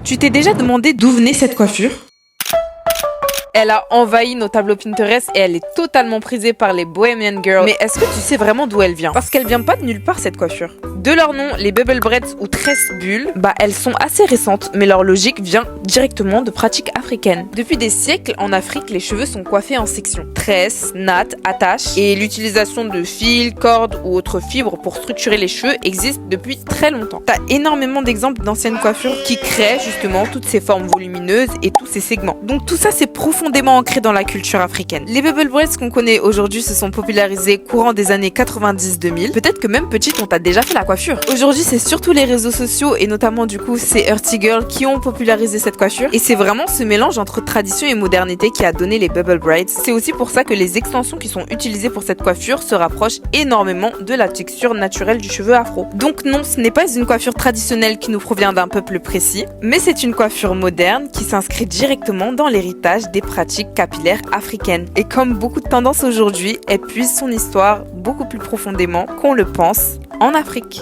Tu t'es déjà demandé d'où venait cette coiffure? Elle a envahi nos tableaux Pinterest et elle est totalement prisée par les Bohemian Girls. Mais est-ce que tu sais vraiment d'où elle vient? Parce qu'elle vient pas de nulle part cette coiffure. De leur nom, les bubble braids ou tresses bulles, elles sont assez récentes, mais leur logique vient directement de pratiques africaines. Depuis des siècles, en Afrique, les cheveux sont coiffés en sections. Tresses, nattes, attaches, et l'utilisation de fils, cordes ou autres fibres pour structurer les cheveux existe depuis très longtemps. T'as énormément d'exemples d'anciennes coiffures qui créent justement toutes ces formes volumineuses et tous ces segments. Donc tout ça, c'est profondément ancré dans la culture africaine. Les bubble braids qu'on connaît aujourd'hui se sont popularisés courant des années 90-2000. Peut-être que même petite, on t'a déjà fait la coiffure. Aujourd'hui, c'est surtout les réseaux sociaux et notamment du coup ces Earthy Girls qui ont popularisé cette coiffure. Et c'est vraiment ce mélange entre tradition et modernité qui a donné les bubble braids. C'est aussi pour ça que les extensions qui sont utilisées pour cette coiffure se rapprochent énormément de la texture naturelle du cheveu afro. Donc non, ce n'est pas une coiffure traditionnelle qui nous provient d'un peuple précis, mais c'est une coiffure moderne qui s'inscrit directement dans l'héritage des pratiques capillaires africaines. Et comme beaucoup de tendances aujourd'hui, elle puise son histoire beaucoup plus profondément qu'on le pense en Afrique.